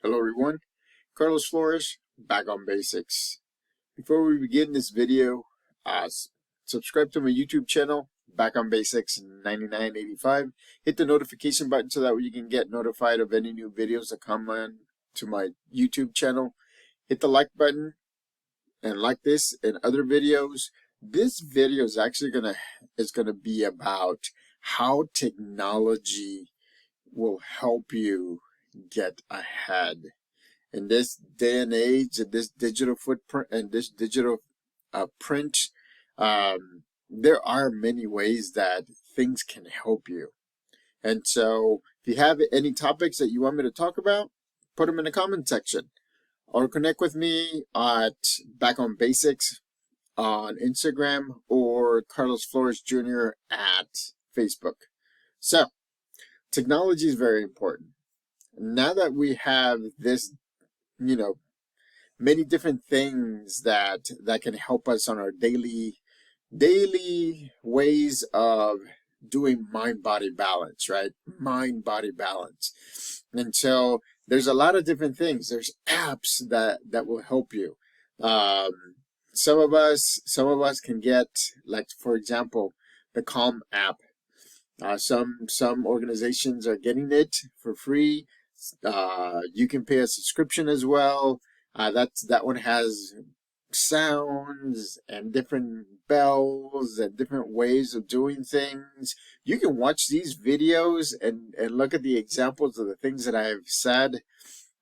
Hello everyone, Carlos Flores, back on basics. Before we begin this video, subscribe to my YouTube channel, Back on Basics 9985. Hit the notification button so that you can get notified of any new videos that come on to my YouTube channel. Hit the like button and like this and other videos. This video is actually gonna be about how technology will help you get ahead in this day and age, in this digital footprint and this digital print. There are many ways that things can help you. And so if you have any topics that you want me to talk about, put them in the comment section or connect with me at Back on Basics on Instagram or Carlos Flores Jr. at Facebook. So technology is very important. Now that we have this, many different things that can help us on our daily ways of doing mind-body balance, right? Mind-body balance. And so there's a lot of different things. There's apps that will help you. Some of us can get, like, for example, the Calm app. Some organizations are getting it for free. You can pay a subscription as well. That one has sounds and different bells and different ways of doing things. You can watch these videos and look at the examples of the things that I've said.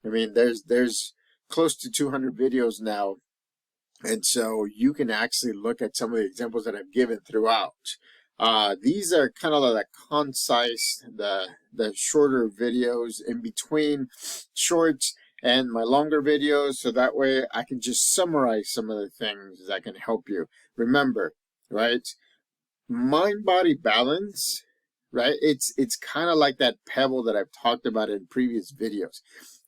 I mean, there's close to 200 videos now, and so you can actually look at some of the examples that I've given throughout. These are kind of like concise, the shorter videos in between shorts and my longer videos, so that way I can just summarize some of the things that can help you. Remember, right? Mind-body balance, right? It's kind of like that pebble that I've talked about in previous videos.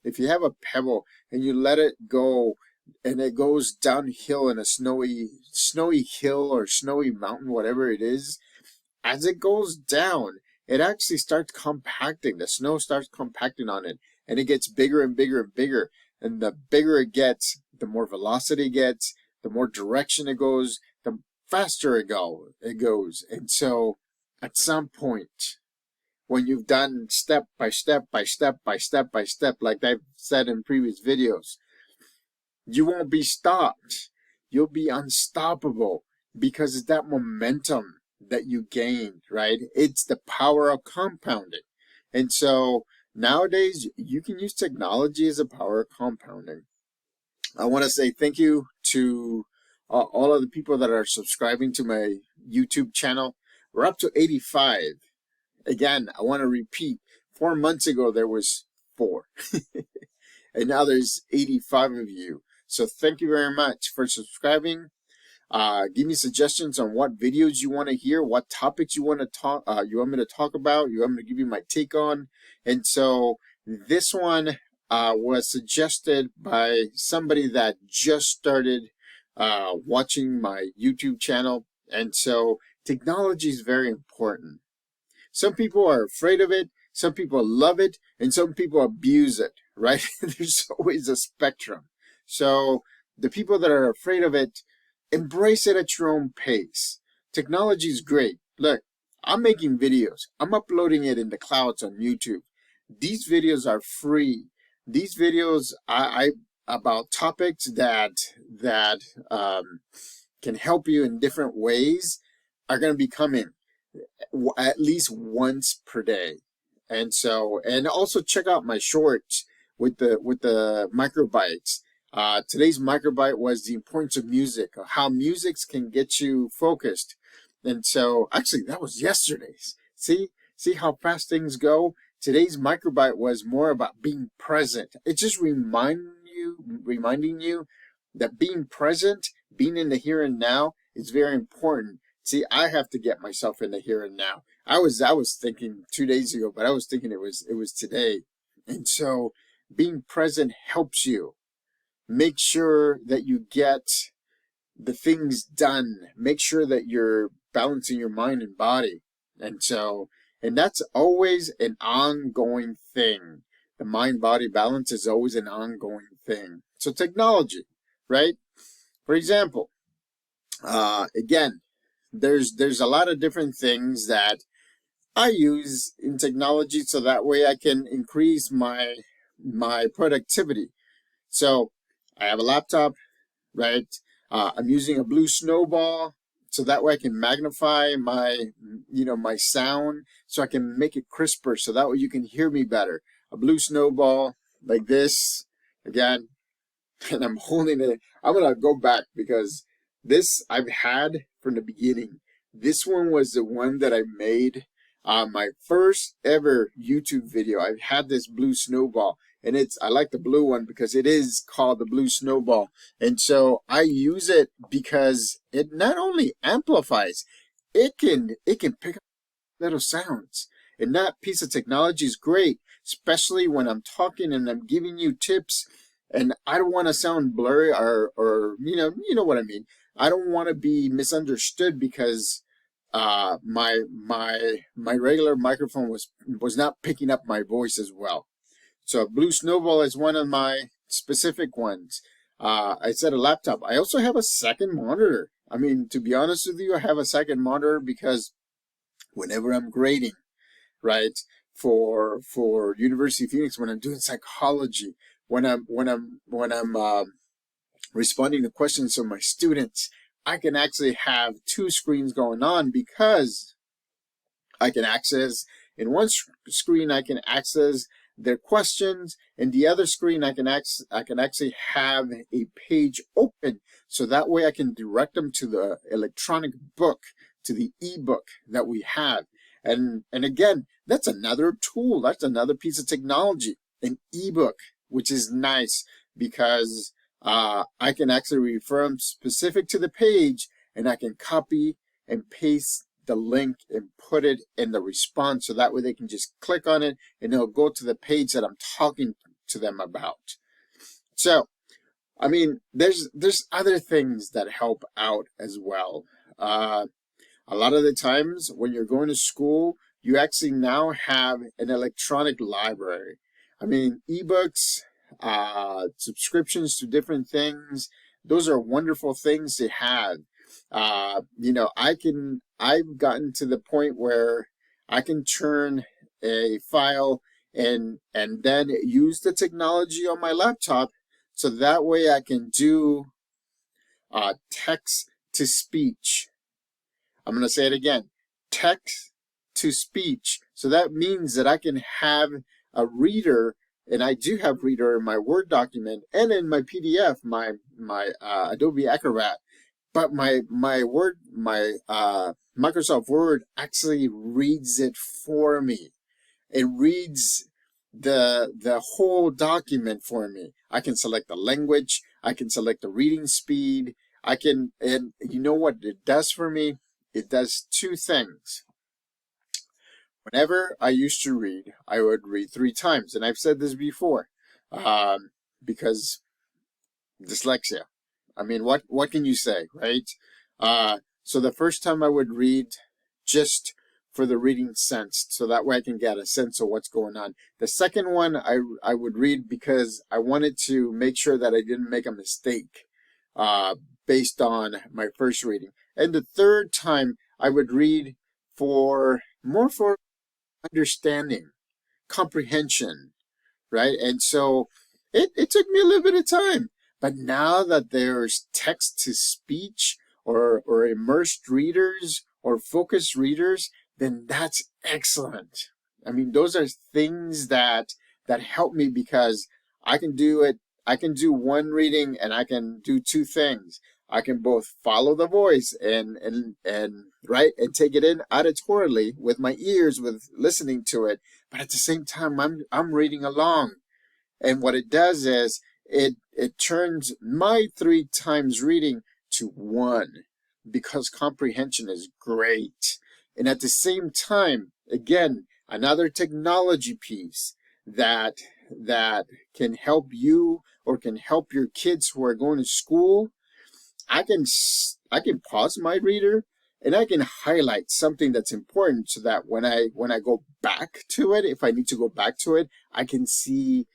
If you have a pebble and you let it go and it goes downhill in a snowy hill or snowy mountain, whatever it is, as it goes down, it actually starts compacting. The snow starts compacting on it, and it gets bigger and bigger and bigger. And the bigger it gets, the more velocity it gets, the more direction it goes, the faster it goes. And so at some point, when you've done step by step by step by step by step, like I've said in previous videos, you won't be stopped. You'll be unstoppable because it's that momentum that you gained, right? It's the power of compounding. And so nowadays you can use technology as a power of compounding. I want to say thank you to all of the people that are subscribing to my YouTube channel. We're up to 85. Again, I want to repeat, 4 months ago there was 4 and now there's 85 of you. So thank you very much for subscribing. Give me suggestions on what videos you want to hear, what topics you want to talk, you want me to talk about, you want me to give you my take on. And so this one was suggested by somebody that just started watching my YouTube channel. And so technology is very important. Some people are afraid of it, some people love it, and some people abuse it, right? There's always a spectrum. So the people that are afraid of it, embrace it at your own pace. Technology is great. Look, I'm making videos. I'm uploading it in the clouds on YouTube. These videos are free. These videos I about topics that can help you in different ways are going to be coming at least once per day. And so, and also check out my shorts with the microbytes. Today's microbite was the importance of music, how music can get you focused. And so, actually, that was yesterday's. See how fast things go? Today's microbite was more about being present. It's just reminding you that being present, being in the here and now is very important. See, I have to get myself in the here and now. I was thinking 2 days ago, but I was thinking it was today. And so being present helps you. Make sure that you get the things done. Make sure that you're balancing your mind and body. And so, and that's always an ongoing thing. the mind-body balance is always an ongoing thing. So technology, right? For example, again, there's a lot of different things that I use in technology so that way I can increase my productivity. So I have a laptop, right? I'm using a Blue Snowball so that way I can magnify my sound so I can make it crisper so that way you can hear me better. A Blue Snowball like this, again, and I'm holding it. I'm gonna go back because this I've had from the beginning. This one was the one that I made my first ever YouTube video. I've had this Blue Snowball, and I like the blue one because it is called the Blue Snowball, and so I use it because it not only amplifies, it can pick up little sounds. And that piece of technology is great, especially when I'm talking and I'm giving you tips and I don't want to sound blurry or you know what I mean. I don't want to be misunderstood because my regular microphone was not picking up my voice as well. So Blue Snowball is one of my specific ones. I said a laptop. I also have a second monitor. I mean, to be honest with you, I have a second monitor because whenever I'm grading, right, for University of Phoenix, when I'm doing psychology, when I'm responding to questions from my students, I can actually have two screens going on because I can access in one screen I can access their questions, and the other screen I can actually have a page open so that way I can direct them to the electronic book, to the ebook that we have. And again, that's another tool, that's another piece of technology, an ebook, which is nice because I can actually refer them specific to the page, and I can copy and paste the link and put it in the response so that way they can just click on it and it'll go to the page that I'm talking to them about. So, I mean, there's other things that help out as well. A lot of the times when you're going to school, you actually now have an electronic library. I mean, ebooks, subscriptions to different things, those are wonderful things to have. I've gotten to the point where I can turn a file and then use the technology on my laptop so that way I can do text to speech. I'm going to say it again, text to speech. So that means that I can have a reader, and I do have reader in my Word document and in my PDF, my Adobe Acrobat. But my Microsoft Word actually reads it for me. It reads the whole document for me. I can select the language. I can select the reading speed. And you know what it does for me? It does two things. Whenever I used to read, I would read 3 times. And I've said this before, because dyslexia. I mean, what can you say, right? So the first time I would read just for the reading sense, so that way I can get a sense of what's going on. The second one I would read because I wanted to make sure that I didn't make a mistake based on my first reading. And the third time I would read for understanding, comprehension, right? And so it took me a little bit of time. But now that there's text to speech or immersed readers or focused readers, then that's excellent. I mean, those are things that help me because I can do it. I can do one reading and I can do 2 things. I can both follow the voice and right and take it in auditorily with my ears, with listening to it, but at the same time I'm reading along. And what it does is it turns my 3 times reading to 1 because comprehension is great. And at the same time, again, another technology piece that can help you or can help your kids who are going to school. I can pause my reader and I can highlight something that's important so that when I go back to it, if I need to go back to it, I can see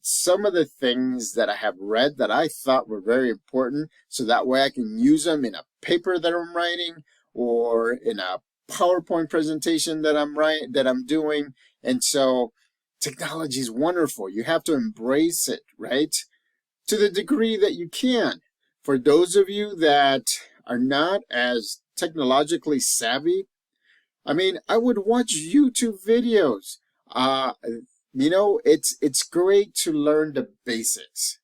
some of the things that I have read that I thought were very important, so that way I can use them in a paper that I'm writing or in a PowerPoint presentation that I'm doing. And so technology is wonderful. You have to embrace it, right? To the degree that you can. For those of you that are not as technologically savvy, I mean, I would watch YouTube videos. It's great to learn the basics.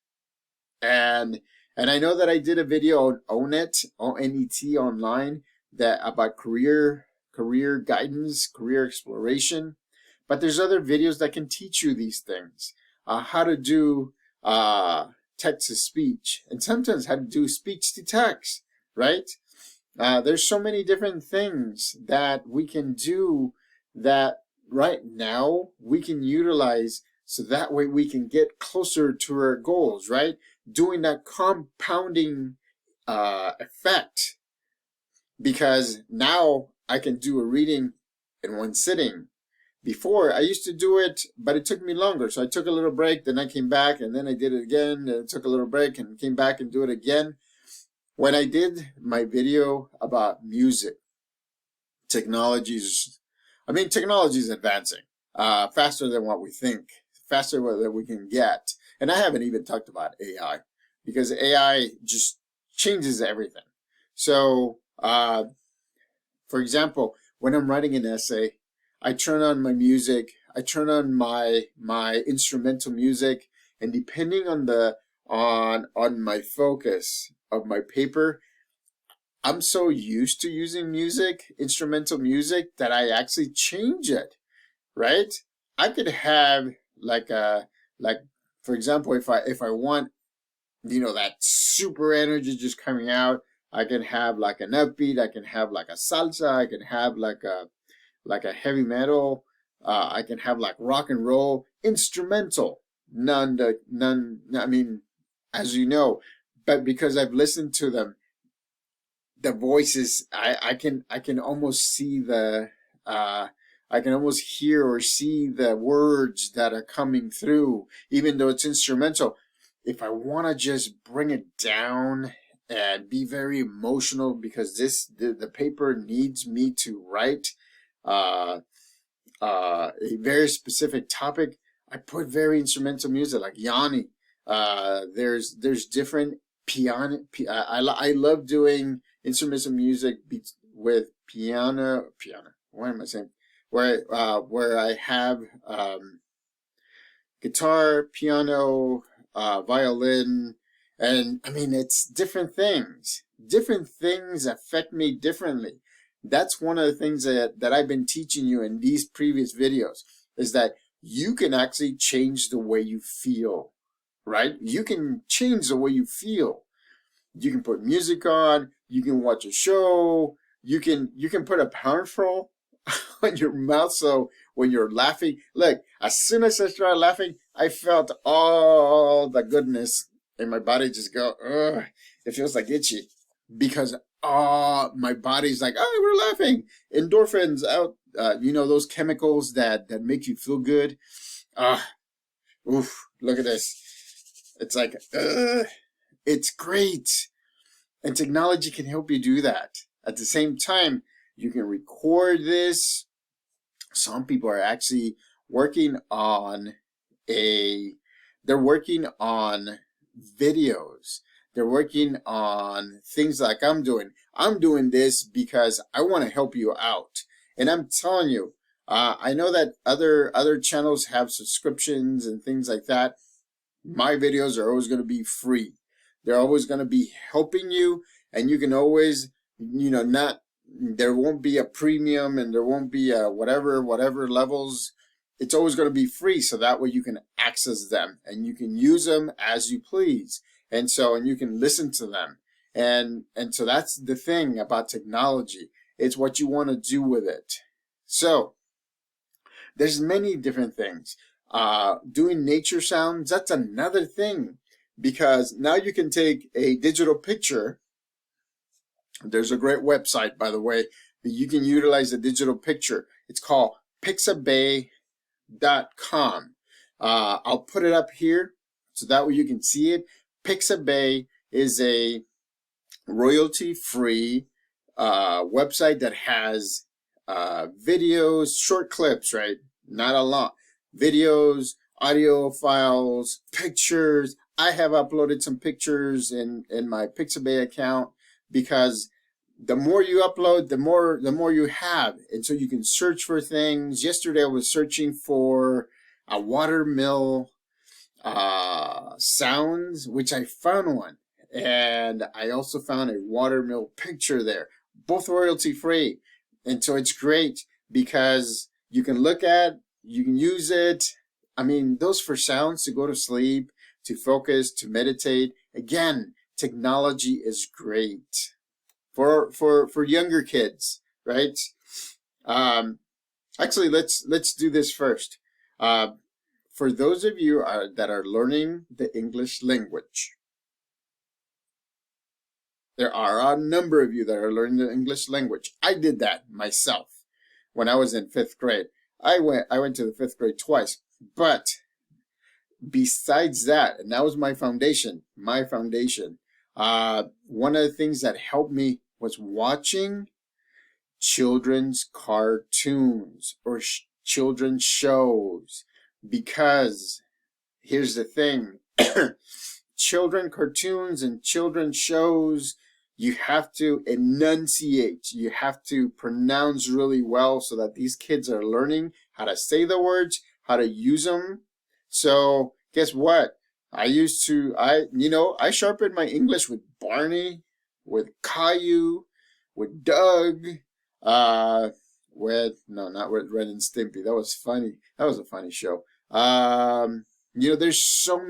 And I know that I did a video on ONET, ONET online, that about career guidance, career exploration. But there's other videos that can teach you these things. How to do text to speech, and sometimes how to do speech to text, right? There's so many different things that we can do that right now we can utilize, so that way we can get closer to our goals, right? Doing that compounding effect, because now I can do a reading in one sitting. Before, I used to do it, but it took me longer. So I took a little break, then I came back, and then I did it again, and took a little break, and came back and do it again. When I did my video about music, technology is advancing faster than what we think, faster than we can get. And I haven't even talked about AI, because AI just changes everything. So, for example, when I'm writing an essay, I turn on my music, I turn on my instrumental music, and depending on on my focus of my paper, I'm so used to using music, instrumental music, that I actually change it, right? I could have like for example, if I want, that super energy just coming out, I can have like an upbeat, I can have like a salsa, I can have like a heavy metal, I can have like rock and roll, instrumental, none, I mean, as you know, but because I've listened to them, the voices, I can almost see I can almost hear or see the words that are coming through, even though it's instrumental. If I want to just bring it down and be very emotional, because the paper needs me to write a very specific topic, I put very instrumental music like Yanni. There's different piano. I love doing instrumental music with piano. What am I saying? Where I have guitar, piano, violin, and I mean, it's different things. Different things affect me differently. That's one of the things that I've been teaching you in these previous videos, is that you can actually change the way you feel, right? You can change the way you feel. You can put music on, you can watch a show, you can put a powerful on your mouth, so when you're laughing, look, as soon as I started laughing, I felt all the goodness in my body just go, ugh, it feels like itchy, because my body's like, oh, we're laughing, endorphins out, those chemicals that make you feel good. Oof, look at this. It's like, it's great. And technology can help you do that. At the same time, you can record this. Some people are actually working on they're working on videos. They're working on things like I'm doing. I'm doing this because I want to help you out. And I'm telling you, I know that other channels have subscriptions and things like that. My videos are always going to be free. They're always going to be helping you, and you can always, there won't be a premium, and there won't be a whatever levels. It's always going to be free, so that way you can access them and you can use them as you please. And you can listen to them. And so that's the thing about technology. It's what you want to do with it. So there's many different things. Doing nature sounds, that's another thing, because now you can take a digital picture There's a great website, by the way, that you can utilize a digital picture. It's called Pixabay.com. I'll put it up here so that way you can see it. Pixabay is a royalty-free website that has videos, short clips, right? Not a lot. Videos, audio files, pictures. I have uploaded some pictures in my Pixabay account because the more you upload, the more you have. And so you can search for things. Yesterday I was searching for a watermill sounds, which I found one. And I also found a watermill picture there, both royalty free. And so it's great because you can look at, you can use it. I mean, those for sounds to go to sleep, to focus, to meditate. Again, technology is great for younger kids, right? Actually, let's do this first. For those of you that are learning the English language, there are a number of you that are learning the English language. I did that myself when I was in 5th grade. I went to the 5th grade twice, but besides that, and that was my foundation, one of the things that helped me was watching children's cartoons or children's shows, because here's the thing, children cartoons and children's shows, you have to enunciate, you have to pronounce really well so that these kids are learning how to say the words, how to use them. So guess what? I sharpened my English with Barney, with Caillou, with Doug, not with Ren and Stimpy. That was funny. That was a funny show. There's so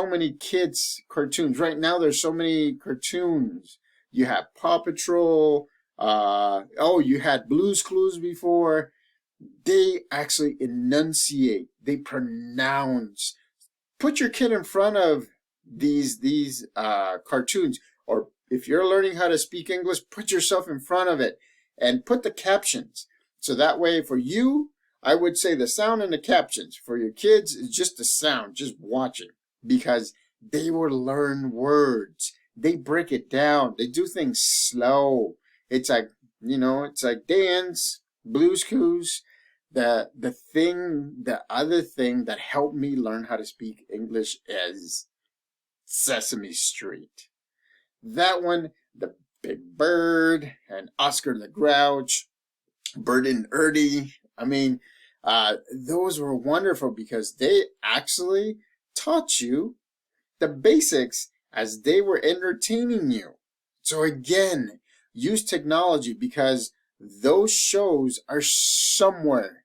many kids cartoons right now. There's so many cartoons. You have Paw Patrol. You had Blue's Clues before. They actually enunciate. They pronounce. Put your kid in front of these cartoons, or if you're learning how to speak English, put yourself in front of it and put the captions. So that way, for you, I would say the sound and the captions. For your kids, it's just the sound, just watching, because they will learn words. They break it down. They do things slow. It's like, it's like dance, Blue's Clues. The other thing that helped me learn how to speak English is Sesame Street. That one, the Big Bird and Oscar the Grouch, Bert and Ernie. I mean, those were wonderful because they actually taught you the basics as they were entertaining you. So again, use technology, because those shows are somewhere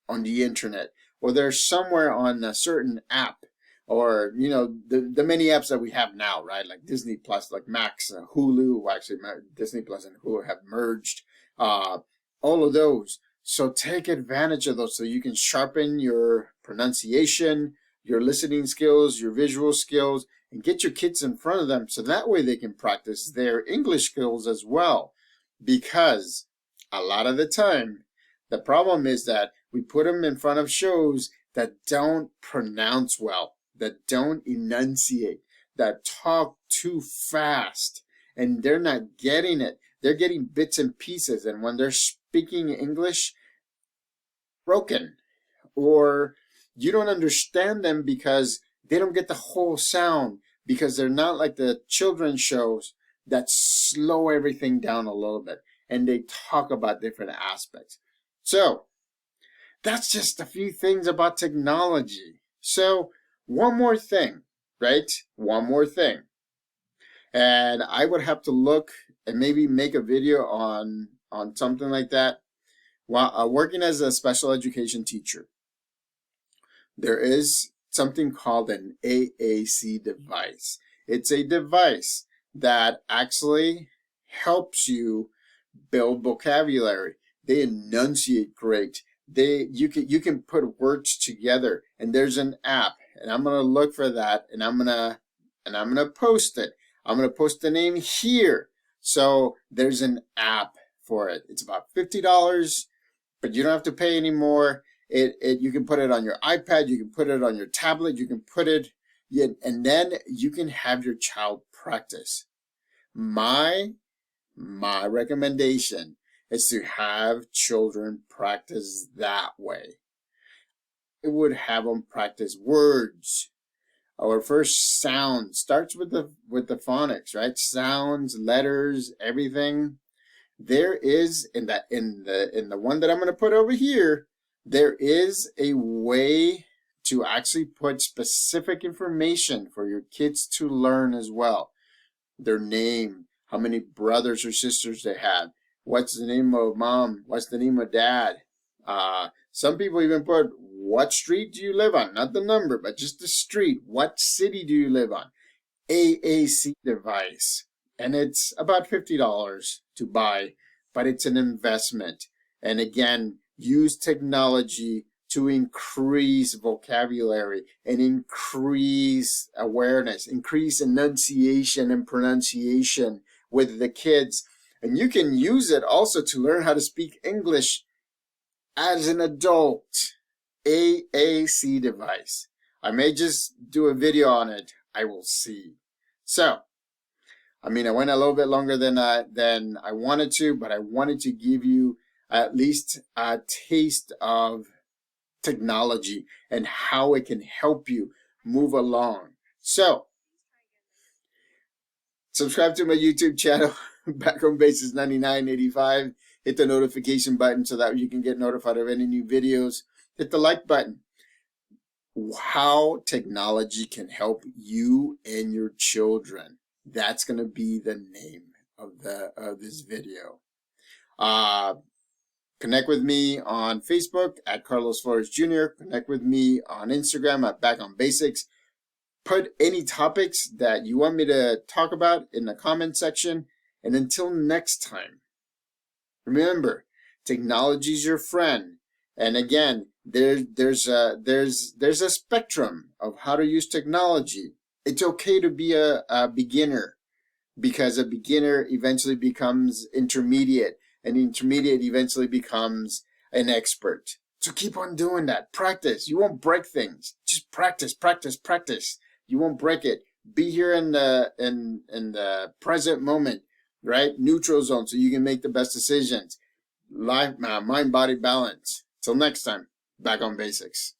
on the internet, or they're somewhere on a certain app, or the many apps that we have now, right? Like Disney Plus, like Max, Hulu. Actually, Disney Plus and Hulu have merged. All of those. So take advantage of those so you can sharpen your pronunciation, your listening skills, your visual skills, and get your kids in front of them so that way they can practice their English skills as well. Because a lot of the time, the problem is that we put them in front of shows that don't pronounce well, that don't enunciate, that talk too fast, and they're not getting it. They're getting bits and pieces, and when they're speaking English, broken, or you don't understand them because they don't get the whole sound, because they're not like the children's shows that slow everything down a little bit and they talk about different aspects. So that's just a few things about technology. So one more thing, right? One more thing. And I would have to look and maybe make a video on something like that. While working as a special education teacher, there is something called an AAC device. It's a device that actually helps you build vocabulary. They enunciate great. You can put words together, and there's an app, and I'm gonna look for that, and I'm gonna post it. I'm gonna post the name here So there's an app for it. It's about $50, but you don't have to pay anymore. You can put it on your iPad, you can put it on your tablet, you can put it, and then you can have your child practice. My recommendation is to have children practice that way. It would have them practice words. Our first sound starts with the phonics, right? Sounds, letters, everything. There is in the one that I'm going to put over here, there is a way to actually put specific information for your kids to learn as well. Their name, how many brothers or sisters they have, what's the name of mom, what's the name of dad. Some people even put, what street do you live on? Not the number, but just the street. What city do you live on? AAC device. And it's about $50 to buy, but it's an investment. And again, use technology to increase vocabulary and increase awareness, increase enunciation and pronunciation with the kids. And you can use it also to learn how to speak English as an adult. AAC device. I may just do a video on it. I will see. So, I mean, I went a little bit longer than I wanted to, but I wanted to give you at least a taste of technology and how it can help you move along. So, subscribe to my YouTube channel, Back on Basics 9985. Hit the notification button so that you can get notified of any new videos. Hit the like button. How technology can help you and your children. That's going to be the name of this video. Connect with me on Facebook at Carlos Flores Jr. Connect with me on Instagram at Back on Basics. Put any topics that you want me to talk about in the comment section. And until next time, remember, technology is your friend. And again, there's a spectrum of how to use technology. It's okay to be a beginner, because a beginner eventually becomes intermediate, and intermediate eventually becomes an expert. So keep on doing that. Practice. You won't break things. Just practice, practice, practice. You won't break it. Be here in the present moment, right? Neutral zone, so you can make the best decisions. Life, mind, body balance. Till next time, Back on Basics.